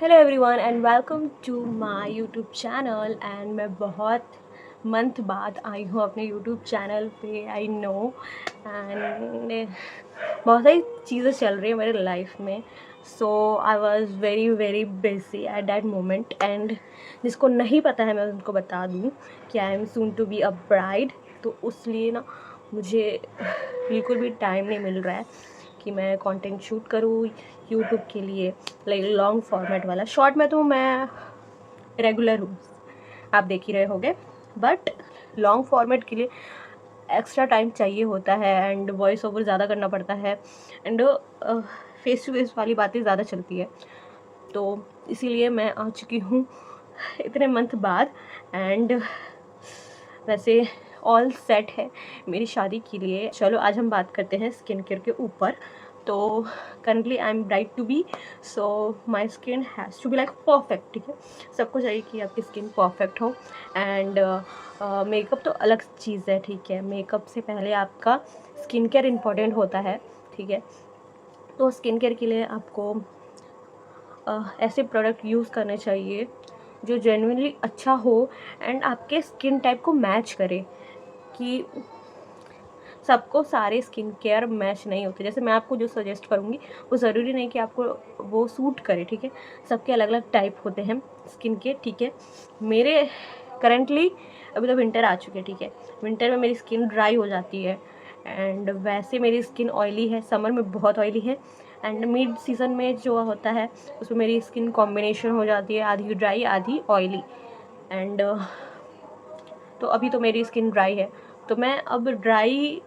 Hello everyone and welcome to my YouTube channel. And मैं बहुत month बाद आई हूँ अपने यूट्यूब चैनल पे। आई नो एंड बहुत सारी चीज़ें चल रही हैं मेरे लाइफ में। So I was very very busy at that moment. And जिसको नहीं पता है मैं उनको बता दूँ कि I am soon to be a bride. तो उसलिए ना मुझे बिल्कुल भी टाइम नहीं मिल रहा है कि मैं कंटेंट शूट करूँ यूट्यूब के लिए, लाइक लॉन्ग फॉर्मेट वाला। शॉर्ट में तो मैं रेगुलर हूँ, आप देख ही रहे होंगे, बट लॉन्ग फॉर्मेट के लिए एक्स्ट्रा टाइम चाहिए होता है एंड वॉइस ओवर ज़्यादा करना पड़ता है एंड फेस टू फेस वाली बातें ज़्यादा चलती है। तो इसीलिए मैं आ चुकी हूँ इतने मंथ बाद। एंड वैसे ऑल सेट है मेरी शादी के लिए। चलो आज हम बात करते हैं स्किन केयर के ऊपर। तो currently I am bride to be, so my skin has to be like perfect. ठीक है, सबको चाहिए कि आपकी स्किन परफेक्ट हो। एंड मेकअप तो अलग चीज़ है। ठीक है, मेकअप से पहले आपका स्किन केयर इम्पॉर्टेंट होता है। ठीक है, तो स्किन केयर के लिए आपको ऐसे प्रोडक्ट यूज़ करने चाहिए जो जेन्युइनली अच्छा हो एंड आपके स्किन टाइप को मैच करे। कि सबको सारे स्किन केयर मैच नहीं होते। जैसे मैं आपको जो सजेस्ट करूँगी वो ज़रूरी नहीं कि आपको वो सूट करे। ठीक है, सबके अलग अलग टाइप होते हैं स्किन के। ठीक है, मेरे करंटली अभी तो विंटर आ चुके हैं। ठीक है, विंटर में मेरी स्किन ड्राई हो जाती है एंड वैसे मेरी स्किन ऑयली है, समर में बहुत ऑयली है एंड मिड सीज़न में जो होता है उसमें मेरी स्किन कॉम्बिनेशन हो जाती है, आधी ड्राई आधी ऑयली। एंड तो अभी तो मेरी स्किन ड्राई है, तो मैं अब ड्राई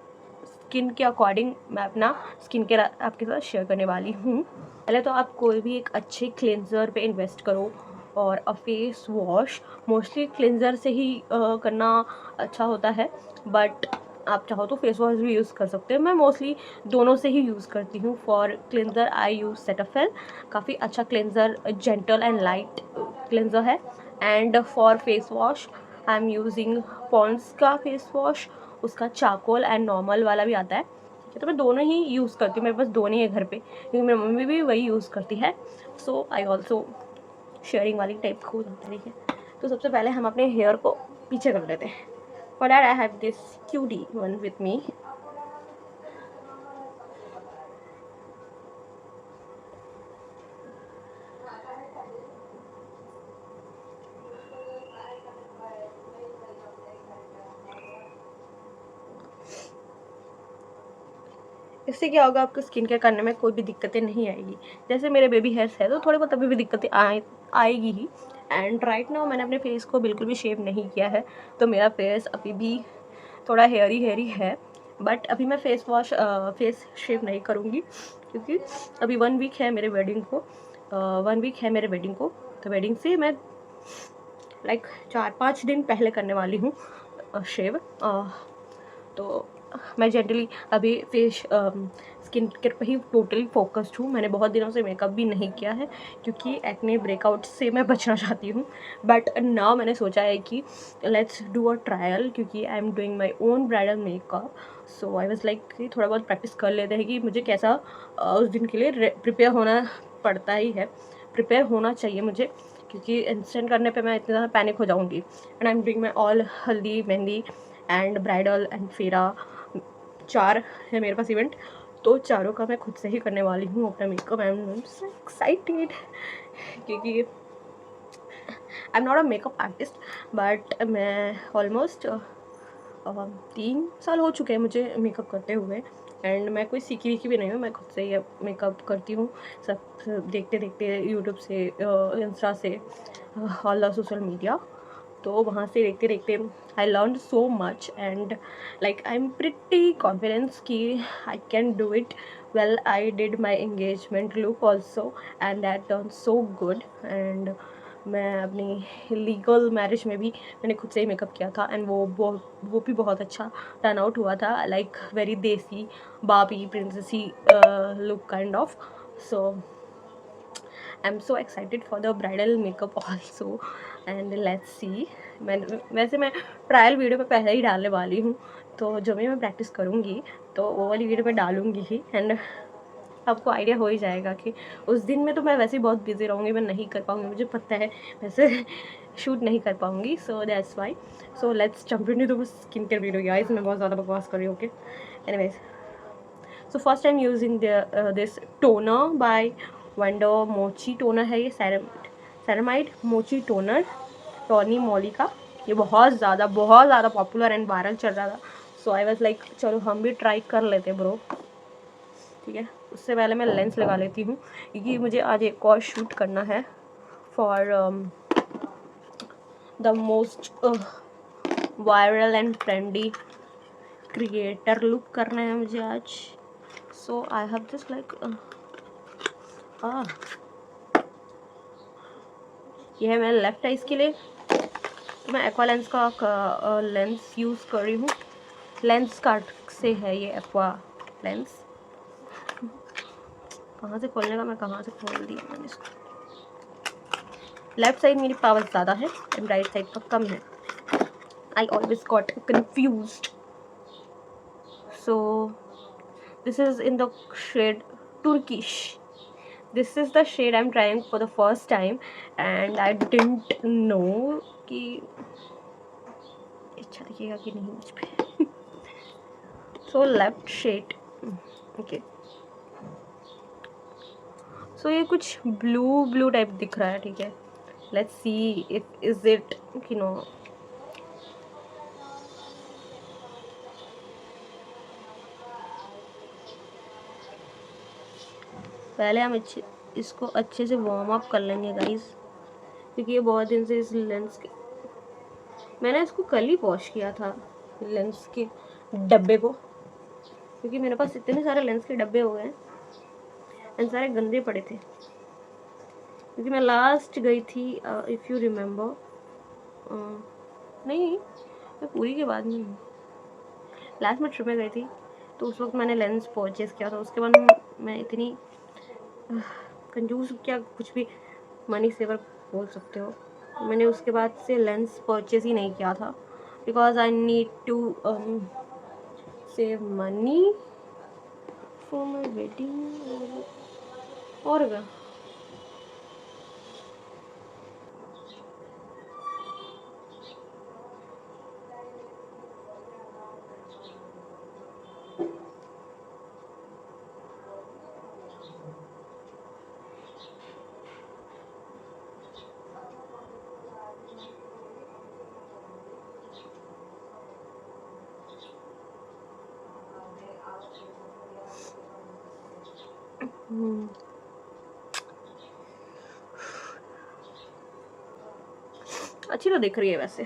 स्किन के अकॉर्डिंग मैं अपना स्किन केयर आपके साथ शेयर करने वाली हूँ। पहले तो आप कोई भी एक अच्छे क्लेंजर पे इन्वेस्ट करो और अ फेस वॉश। मोस्टली क्लेंजर से ही करना अच्छा होता है, बट आप चाहो तो फेस वॉश भी यूज़ कर सकते हो। मैं मोस्टली दोनों से ही यूज़ करती हूँ। For cleanser I use Cetaphil, काफ़ी अच्छा cleanser, gentle and light cleanser है। And for face wash I am using Pond's का फेस वॉश, उसका चारकोल एंड नॉर्मल वाला भी आता है। ठीक है, तो मैं दोनों ही यूज़ करती हूँ। मेरे पास दोनों ही है घर पे क्योंकि मेरी मम्मी भी वही यूज़ करती है। सो आई ऑल्सो शेयरिंग वाली टाइप को होता है। ठीक है, तो सबसे पहले हम अपने हेयर को पीछे कर लेते हैं। For that I have this cutie one with me. इससे क्या होगा, आपको स्किन केयर करने में कोई भी दिक्कतें नहीं आएगी। जैसे मेरे बेबी हेयर्स है तो थोड़े बहुत अभी भी दिक्कतें आएगी ही। एंड राइट नाउ मैंने अपने फेस को बिल्कुल भी शेव नहीं किया है, तो मेरा फेस अभी भी थोड़ा हेयरी हेयरी है। बट अभी मैं फेस शेव नहीं करूँगी क्योंकि अभी 1 वीक है मेरे वेडिंग को। 1 वीक है मेरे वेडिंग को, तो वेडिंग से मैं लाइक 4-5 दिन पहले करने वाली हूँ शेव। तो मैं जनरली अभी स्किन केयर पे ही टोटली फोकस्ड हूँ। मैंने बहुत दिनों से मेकअप भी नहीं किया है क्योंकि एक्ने ब्रेकआउट से मैं बचना चाहती हूँ। बट नाउ मैंने सोचा है कि लेट्स डू अ ट्रायल, क्योंकि I am doing my own bridal makeup. So I was like कि थोड़ा बहुत प्रैक्टिस कर लेते हैं कि मुझे कैसा उस दिन के लिए प्रिपेयर होना पड़ता ही है, प्रिपेयर होना चाहिए मुझे, क्योंकि इंस्टेंट करने पे मैं इतना ज़्यादा पैनिक हो जाऊँगी। And I am doing my all हल्दी मेहंदी एंड ब्राइडल एंड फेरा, 4 है मेरे पास इवेंट, तो चारों का मैं खुद से ही करने वाली हूँ अपना makeup. I am so excited क्योंकि I am not a makeup artist, but मैं ऑलमोस्ट 3 साल हो चुके हैं मुझे मेकअप करते हुए। एंड मैं कोई सीखी वीखी भी नहीं हूँ, मैं खुद से ही मेकअप करती हूँ, सब देखते देखते यूट्यूब से, इंस्टा से, ऑल द सोशल मीडिया। तो वहाँ से देखते देखते I learn so much and like I am pretty confidence कि I can do it well. I did my engagement look also and that turn so good. And मैं अपनी legal marriage में भी मैंने खुद से ही मेकअप किया था एंड वो भी बहुत अच्छा टर्न आउट हुआ था, लाइक वेरी देसी बाबी princessy look kind of. So I am so excited for the bridal makeup also and let's see. मैं ट्रायल वीडियो पे पहले ही डालने वाली हूँ, तो जब भी मैं प्रैक्टिस करूँगी तो वो वाली वीडियो मैं डालूँगी ही। एंड आपको आइडिया हो ही जाएगा कि उस दिन में तो मैं वैसे ही बहुत बिजी रहूँगी, मैं नहीं कर पाऊँगी, मुझे पता है वैसे शूट नहीं कर पाऊँगी, so that's why. So let's jump into the skin care video guys. मैं बहुत ज़्यादा बकवास कर रही हूँ, okay. Anyways, so first time using this toner by wonder mochi toner है ये, सेरामाइड मोची टोनर टॉनी मॉली का। ये बहुत ज़्यादा पॉपुलर एंड वायरल चल रहा था, सो आई वाज लाइक चलो हम भी ट्राई कर लेते ब्रो, ठीक है। उससे पहले मैं लेंस लगा लेती हूँ क्योंकि मुझे आज एक और शूट करना है for the most viral and trendy creator look करना है मुझे आज। सो आई हैव दिस लाइक ये है मेरे लेफ्ट आइज़ के लिए, तो मैं एक्वा लेंस का लेंस यूज़ कर रही हूँ। लेंस कार्ट से है ये एक्वा लेंस। कहाँ से खोलने का, मैं कहाँ से खोल दिया मैंने इसको। लेफ्ट साइड मेरी पावर ज़्यादा है एंड राइट साइड पर कम है। I always got confused. So this is in the shade Turkish. This is the shade I'm trying for the first time and I didn't know कि अच्छा दिखेगा कि नहीं मुझ पे। So left shade, okay. So ये कुछ ब्लू टाइप दिख रहा है, ठीक है। Let's see if is it, you know, पहले हम इसको अच्छे से वार्म अप कर लेंगे गाइस, क्योंकि ये बहुत दिन से इस लेंस के, मैंने इसको कल ही वॉश किया था लेंस के डब्बे को, क्योंकि मेरे पास इतने सारे लेंस के डब्बे हो गए हैं एंड सारे गंदे पड़े थे। क्योंकि मैं लास्ट गई थी, इफ़ यू रिमेम्बर, नहीं मैं पूरी के बाद में लास्ट में ट्रिप में गई थी, तो उस वक्त मैंने लेंस परचेज़ किया था। उसके बाद मैं इतनी कंजूस, क्या कुछ भी मनी सेवर बोल सकते हो, मैंने उसके बाद से लेंस परचेज़ ही नहीं किया था, because I need to save money for my wedding. और क्या, अच्छी तो दिख रही है वैसे।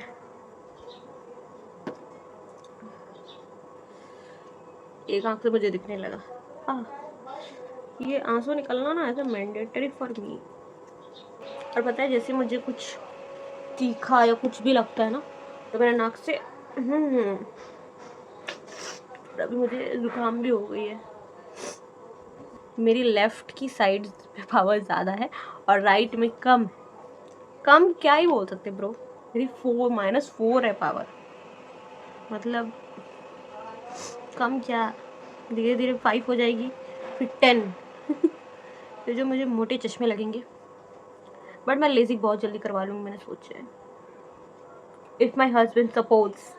एक आंख से मुझे दिखने लगा। ये आंसू निकलना ना ऐसा मैंडेटरी फॉर मी। और पता है, जैसे मुझे कुछ तीखा या कुछ भी लगता है ना, तो मेरे नाक से अभी मुझे जुकाम भी हो गई है। मेरी लेफ्ट की साइड पे पावर ज़्यादा है और राइट में कम क्या ही बोल सकते ब्रो। मेरी -4 है पावर, मतलब कम क्या, धीरे धीरे 5 हो जाएगी, फिर 10 फिर जो मुझे मोटे चश्मे लगेंगे। बट मैं लेजिक बहुत जल्दी करवा लूँगी, मैंने सोचा है, if my husband supports.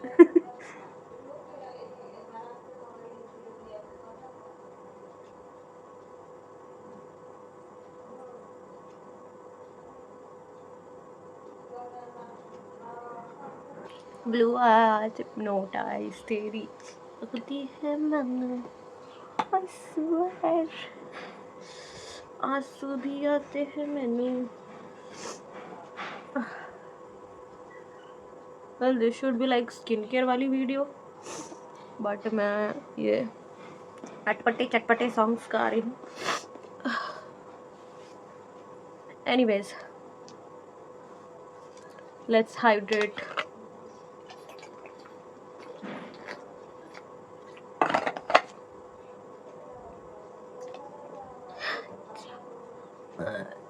Blue eyes hypnotise तेरी लगती है मन, I swear आंसू भी आते हैं मैनू। Well this should be like skin care वाली वीडियो, बट मैं ये अटपटे चटपटे सॉन्ग्स गा रही हूँ। Anyways, let's hydrate.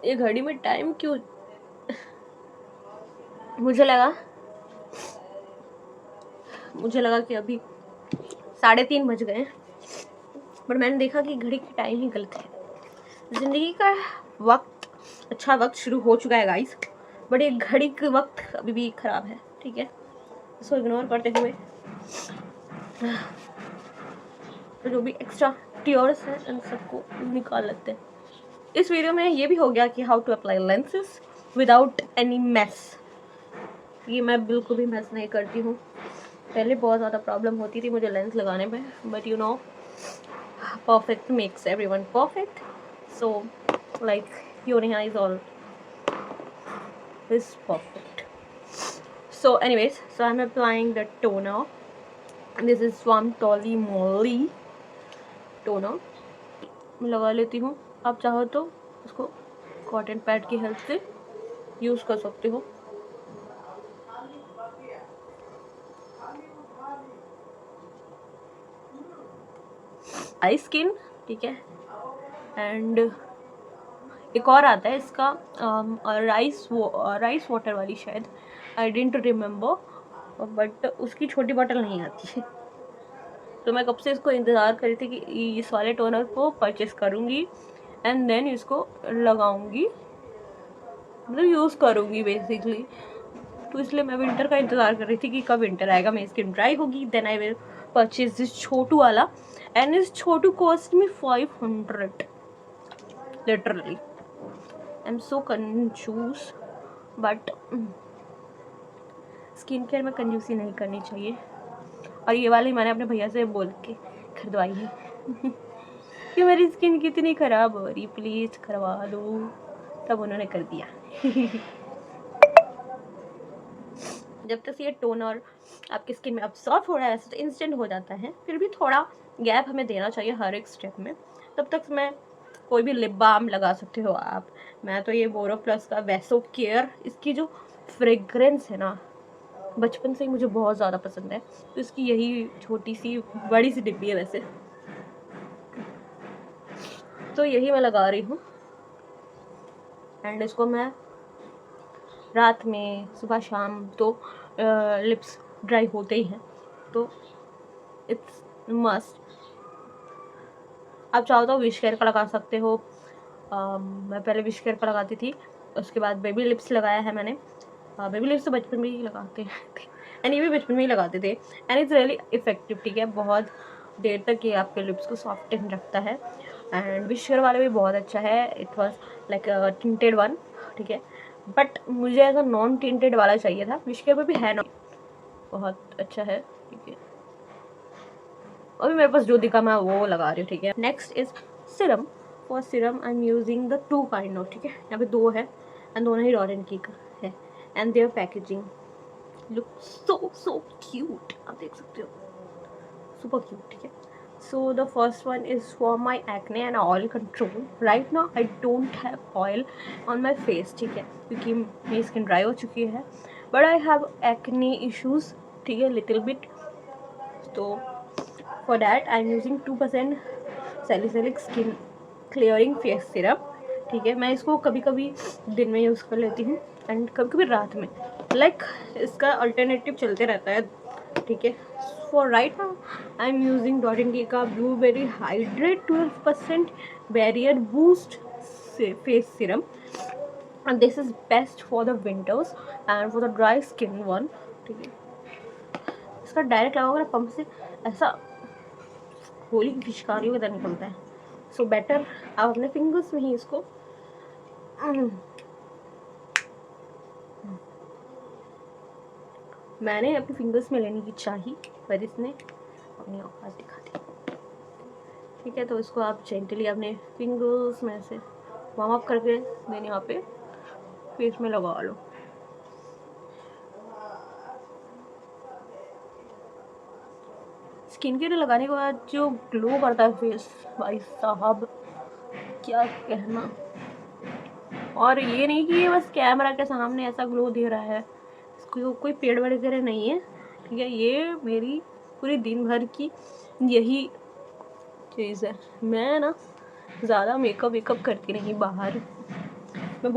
ये घड़ी में टाइम क्यों, मुझे लगा कि अभी 3:30 बज गए, बट मैंने देखा कि घड़ी की टाइम ही गलत है। ज़िंदगी का वक्त, अच्छा वक्त शुरू हो चुका है गाइस, बट ये घड़ी के वक्त अभी भी ख़राब है, ठीक है। इसको इग्नोर करते हुए तो जो भी एक्स्ट्रा टीयर्स हैं इन सबको निकाल लेते हैं। इस वीडियो में ये भी हो गया कि how to apply lenses without any mess. ये मैं बिल्कुल भी मेस नहीं करती हूँ। पहले बहुत ज़्यादा प्रॉब्लम होती थी मुझे लेंस लगाने में, but you know perfect makes everyone perfect, so like Yoneha is all is perfect. So anyways, so I'm applying the toner. This is from Tolly Molly toner. मैं लगा लेती हूँ, आप चाहो तो उसको कॉटन पैड की हेल्प से यूज़ कर सकते हो। आई स्किन, ठीक है। एंड एक और आता है इसका राइस वाटर वाली, शायद आई डेंट रिमेम्बर, बट उसकी छोटी बॉटल नहीं आती है। तो मैं कब से इसको इंतज़ार कर रही थी कि इस वाले टोनर को परचेस करूँगी एंड देन इसको लगाऊँगी, मतलब यूज़ करूँगी बेसिकली। तो इसलिए मैं विंटर का इंतज़ार कर रही थी कि कब विंटर आएगा, मेरी स्किन ड्राई होगी, then I will purchase this छोटू वाला। एंड इस छोटू कॉस्ट में 500 लिटरली। आई एम सो कंजूस, बट स्किन केयर में कंजूसी नहीं करनी चाहिए। और ये वाली मैंने अपने भैया से बोल के खरीदवाई है कि मेरी स्किन कितनी ख़राब हो रही, प्लीज़ करवा दो, तब उन्होंने कर दिया। जब तक ये टोनर आपकी स्किन में अब्सॉर्ब हो रहा है वैसे तो इंस्टेंट हो जाता है, फिर भी थोड़ा गैप हमें देना चाहिए हर एक स्टेप में। तब तक मैं कोई भी लिप बाम लगा सकते हो आप। मैं तो ये बोरोप्लस का वैसो केयर, इसकी जो फ्रेग्रेंस है ना, बचपन से ही मुझे बहुत ज़्यादा पसंद है, तो इसकी यही छोटी सी बड़ी सी डिब्बी है वैसे, तो यही मैं लगा रही हूँ। एंड इसको मैं रात में, सुबह शाम, तो लिप्स ड्राई होते ही हैं, तो इट्स मस्ट। आप चाहो तो विश केयर का लगा सकते हो। मैं पहले विश केयर का लगाती थी, उसके बाद बेबी लिप्स लगाया है मैंने। बेबी लिप्स तो बचपन में ही लगाते हैं एंड ये भी बचपन में ही लगाते थे, एंड इट्स रियली इफेक्टिव, ठीक है। बहुत देर तक ये आपके लिप्स को सॉफ्टन रखता है। एंड विश केयर वाला भी बहुत अच्छा है, it was like tinted one, ठीक है, बट मुझे ऐसा नॉन टिंटेड वाला चाहिए था। विश केयर में भी है ना, बहुत अच्छा है, ठीक है। अभी मेरे पास जो दिखा मैं वो लगा रही हूँ, ठीक है। Next is Siram. For Siram I am using the 2 kind of, ठीक है। यहाँ पे 2 है एंड दोनों ही डॉट एंड की का है, and their packaging look so cute, आप देख सकते हो, सुपर क्यूट, ठीक है। So the first one is for my acne and oil control. Right now I don't have oil on my face, ठीक है, क्योंकि मेरी स्किन ड्राई हो चुकी है, but I have acne issues, ठीक है, लिटिल बिट। तो for that I am using 2% salicylic skin clearing face serum, ठीक है। मैं इसको कभी कभी दिन में यूज़ कर लेती हूँ एंड कभी कभी रात में, लाइक इसका अल्टरनेटिव चलते रहता है, ठीक है। For right now I am using dot and की का blueberry hydrate 12% barrier boost face serum, and this is best for the winters and for the dry skin one, ठीक है। इसका डायरेक्ट लगाओगे ना पंप से, ऐसा होली की पिचकारियों की तरह निकलता है। सो बेटर आप अपने फिंगर्स में ही इसको मैंने अपने फिंगर्स में लेने की चाही, पर इसने अपनी औकात दिखा दी, ठीक है। तो इसको आप जेंटली अपने फिंगर्स में से वार्म अप करके देन यहाँ पे फेस में लगा लो। स्किन केयर लगाने के बाद जो ग्लो करता है फेस, भाई साहब क्या कहना। और ये नहीं कि ये बस कैमरा के सामने ऐसा ग्लो दे रहा है, इसको कोई पेड़ वगैरह नहीं है, ठीक है। ये मेरी पूरी दिन भर की यही चीज़ है। मैं ना ज़्यादा मेकअप करती नहीं बाहर, मैं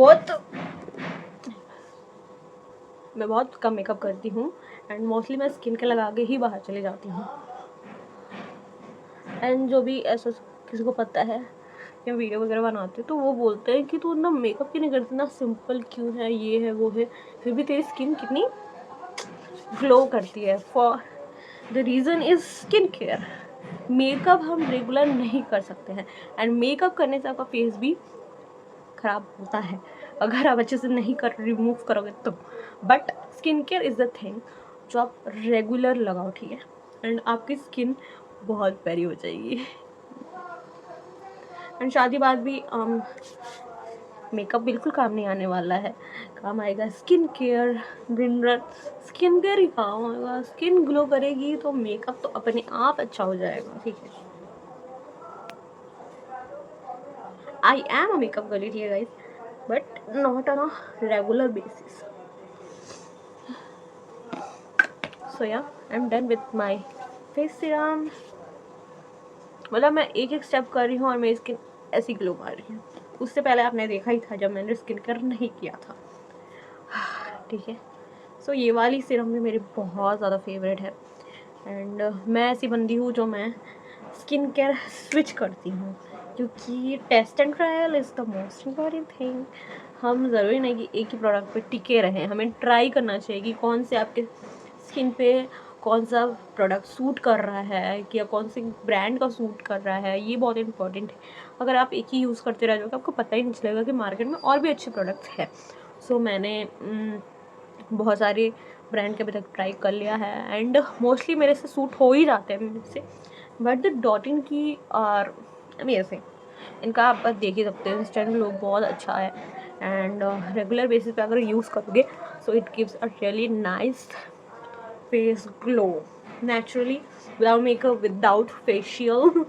बहुत कम मेकअप करती हूँ एंड मोस्टली मैं स्किन के लगा के ही बाहर चले जाती हूँ। एंड जो भी ऐसा किसी को पता है या वीडियो वगैरह बनाते तो वो बोलते हैं कि तू ना मेकअप क्यों नहीं करती, ना सिंपल क्यों है, ये है वो है, फिर भी तेरी स्किन कितनी ग्लो करती है। For the reason is skin care. Makeup हम रेगुलर नहीं कर सकते हैं, एंड मेकअप करने से आपका फेस भी ख़राब होता है अगर आप अच्छे से नहीं कर रिमूव करोगे तो। But skin care is the thing जो आप रेगुलर लगाओ, ठीक है, एंड आपकी स्किन बहुत प्यारी हो जाएगी। एंड शादी बाद भी मेकअप बिल्कुल काम नहीं आने वाला है, काम आएगा स्किन केयर। दिन रात स्किन केयर ही काम आएगा। स्किन ग्लो करेगी तो मेकअप तो अपने आप अच्छा हो जाएगा, ठीक है। I am a makeup girly, ठीक है guys, but not on a regular basis. So yeah I am done with my face serum. मतलब मैं एक एक स्टेप कर रही हूँ और मेरी स्किन ऐसी ग्लो मार रही है। उससे पहले आपने देखा ही था जब मैंने स्किन केयर नहीं किया था, ठीक है। सो ये वाली सीरम भी मेरी बहुत ज़्यादा फेवरेट है, एंड मैं ऐसी बंदी हूँ जो मैं स्किन केयर स्विच करती हूँ, क्योंकि test and trial is the most important thing. हम ज़रूरी नहीं कि एक ही प्रोडक्ट पे टिके रहें, हमें ट्राई करना चाहिए कि कौन से आपके स्किन पे कौन सा प्रोडक्ट सूट कर रहा है, कि या कौन से ब्रांड का सूट कर रहा है, ये बहुत इंपॉर्टेंट है। अगर आप एक ही यूज़ करते रह जाओगे आपको पता ही नहीं चलेगा कि मार्केट में और भी अच्छे प्रोडक्ट्स हैं। सो मैंने बहुत सारे ब्रांड के अभी तक ट्राई कर लिया है, एंड मोस्टली मेरे से सूट हो ही जाते हैं मेरे से। बट द डॉटिन की और अमेजिंग, इनका आप देख ही सकते हो, इंस्टेंट लोग बहुत अच्छा है, एंड रेगुलर बेसिस पे अगर यूज़ करोगे so it gives a really nice face glow naturally without makeup, without facial.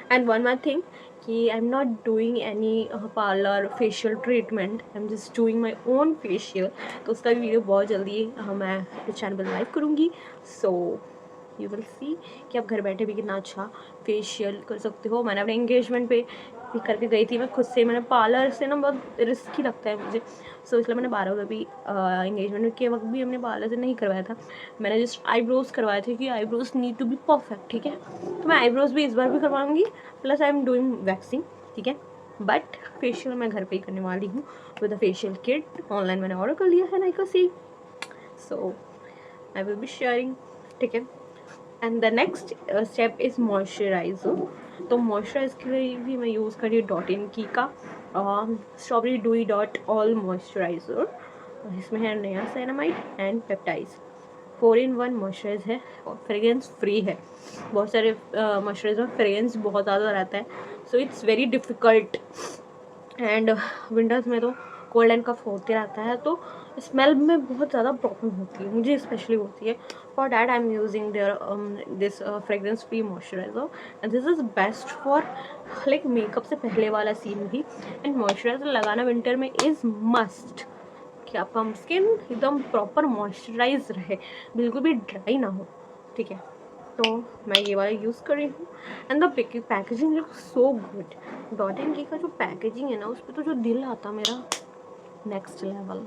And one more thing कि I'm not doing any parlor facial treatment, I'm just doing my own facial। तो उसका video बहुत जल्दी मैं channel पर live करूँगी। So you will see कि आप घर बैठे भी कितना अच्छा फेशियल कर सकते हो। मैंने अपने एंगेजमेंट पे भी करके गई थी मैं खुद से। मैंने पार्लर से ना बहुत रिस्की लगता है मुझे, सो इसलिए मैंने 12 में भी एंगेजमेंट के वक्त भी हमने पार्लर से नहीं करवाया था। मैंने जस्ट आईब्रोज़ करवाए थे कि eyebrows need to be perfect, ठीक है। तो मैं आईब्रोज़ भी इस बार भी करवाऊँगी, plus I am doing waxing, ठीक है। बट फेशियल मैं घर पे ही करने वाली हूँ with a facial kit. Online मैंने ऑर्डर कर लिया है नाइका से, सो आई विल बी शेयरिंग, ठीक है। And the next step is moisturiser. तो मॉइस्चराइज के लिए भी मैं यूज़ कर रही हूँ डॉट की का strawberry dewy dot all moisturiser. इसमें है niacinamide and peptides, 4-in-1 moisturise है और फ्रेगरेंस फ्री है। बहुत सारे मॉइस्चराइजर में फ्रेगरेंस बहुत ज़्यादा रहता है, so it's very difficult. And winters में तो कोल्ड एंड कफ होते रहता है, तो स्मेल में बहुत ज़्यादा प्रॉब्लम होती है, मुझे स्पेशली होती है। For that I am using their this fragrance free moisturiser, and this is best for like makeup से पहले वाला सीन भी। एंड मॉइस्चराइजर लगाना विंटर में इज़ मस्ट, कि आपका स्किन एकदम प्रॉपर मॉइस्चराइज रहे, बिल्कुल भी ड्राई ना हो, ठीक है। तो मैं ये वाला यूज़ कर रही हूँ, and the packaging look so good. Dot and की का जो पैकेजिंग है ना, उस पर तो जो दिल आता मेरा नेक्स्ट लेवल।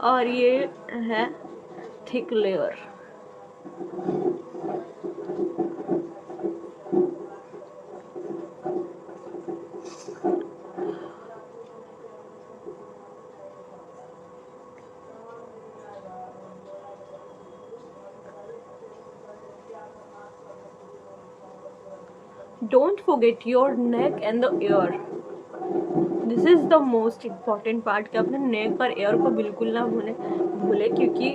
और ये है thick layer. Don't forget your neck and the ear. This is the most important part, कि अपने नेक और एयर को बिल्कुल ना भूले, क्योंकि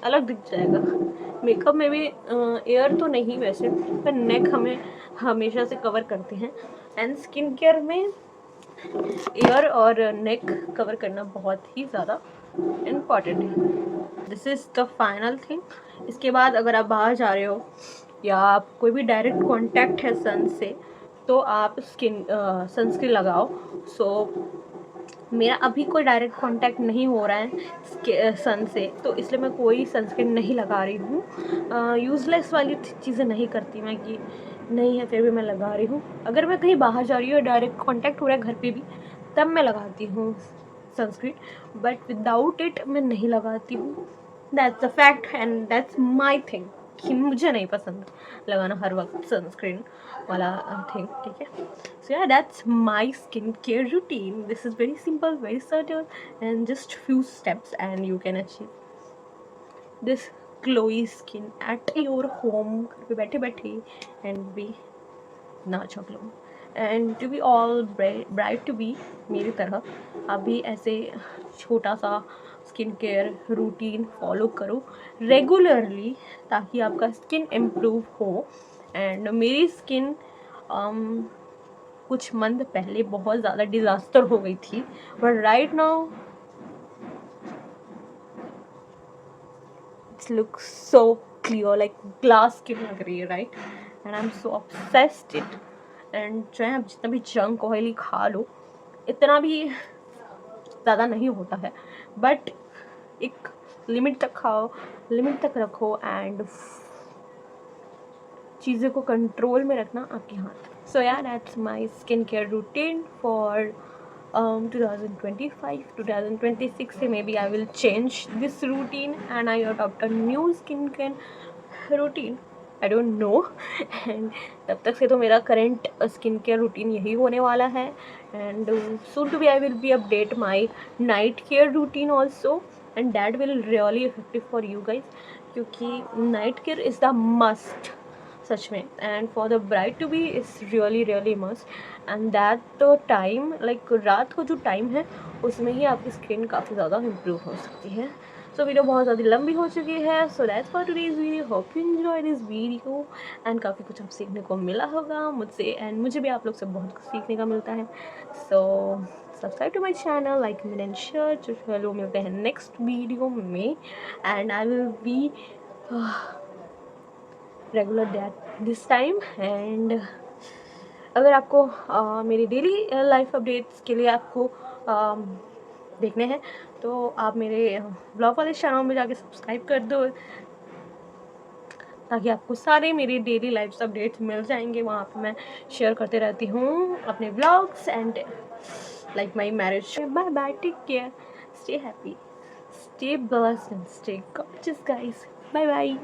अलग दिख जाएगा। मेकअप में भी एयर तो नहीं वैसे, पर नेक हमें हमेशा से कवर करते हैं, एंड स्किन केयर में एयर और नेक कवर करना बहुत ही ज़्यादा इम्पॉर्टेंट है। This is the final thing. इसके बाद अगर आप बाहर जा रहे हो या आप कोई भी डायरेक्ट कांटेक्ट है सन से, तो आप सनस्क्रीन लगाओ। सो मेरा अभी कोई डायरेक्ट कांटेक्ट नहीं हो रहा है सन से, तो इसलिए मैं कोई सनस्क्रीन नहीं लगा रही हूँ। यूज़लेस वाली चीज़ें नहीं करती मैं, कि नहीं है फिर भी मैं लगा रही हूँ। अगर मैं कहीं बाहर जा रही हूँ डायरेक्ट कांटेक्ट हो रहा है घर पे भी, तब मैं लगाती हूँ सनस्क्रीन, बट विदाउट इट मैं नहीं लगाती हूँ. That's a fact and that's my thing कि मुझे नहीं पसंद लगाना हर वक्त सनस्क्रीन वाला थिंग. ठीक है. So yeah, that's my skincare routine. This is very simple, very subtle, and just few steps, and you can achieve this glowy skin at your home घर पे बैठे बैठे and be natural glow. And to be all bright to be मेरी तरह आप भी ऐसे छोटा सा स्किन केयर रूटीन फॉलो करो रेगुलरली ताकि आपका स्किन इम्प्रूव हो. एंड मेरी स्किन कुछ मंथ पहले बहुत ज़्यादा डिज़ास्टर हो गई थी, but right now it's look so clear, like glass skin लग रही है, right. And I am so obsessed it. And चाहे आप जितना भी जंक ऑयली खा लो, इतना भी ज़्यादा नहीं होता है, बट एक लिमिट तक खाओ, लिमिट तक रखो, एंड चीज़ों को कंट्रोल में रखना आपके हाथ. So yeah, that's my skincare routine for 2025. 2026 से maybe I will change this routine and I adopt a new skincare routine. I don't know. And तब तक से तो मेरा current skincare routine यही होने वाला है. And soon to be I will be update my night care routine also, and that will really effective for you guys क्योंकि night care is the must सच में. And for the bride to be is really must. And that time, like रात को जो time है उसमें ही आपकी skin काफ़ी ज़्यादा इम्प्रूव हो सकती है. सो वीडियो बहुत ज़्यादा लंबी हो चुकी है. So that's for today's video. Hope you enjoy this video and काफ़ी कुछ आप सीखने को मिला होगा मुझसे, एंड मुझे भी आप लोग से बहुत कुछ सीखने का मिलता है. So subscribe to my channel, like comment and share. चलो मिलते हैं नेक्स्ट वीडियो में, and I will be regular that this time. And अगर आपको मेरी डेली लाइफ अपडेट्स के लिए आपको देखने हैं तो आप मेरे ब्लॉग वाले चैनल में जाके सब्सक्राइब कर दो ताकि आपको सारे मेरे डेली लाइफ अपडेट्स मिल जाएंगे. वहाँ पे मैं शेयर करते रहती हूँ अपने blogs and like my marriage. Bye bye, take care, stay happy, stay blessed and stay gorgeous guys. Bye bye.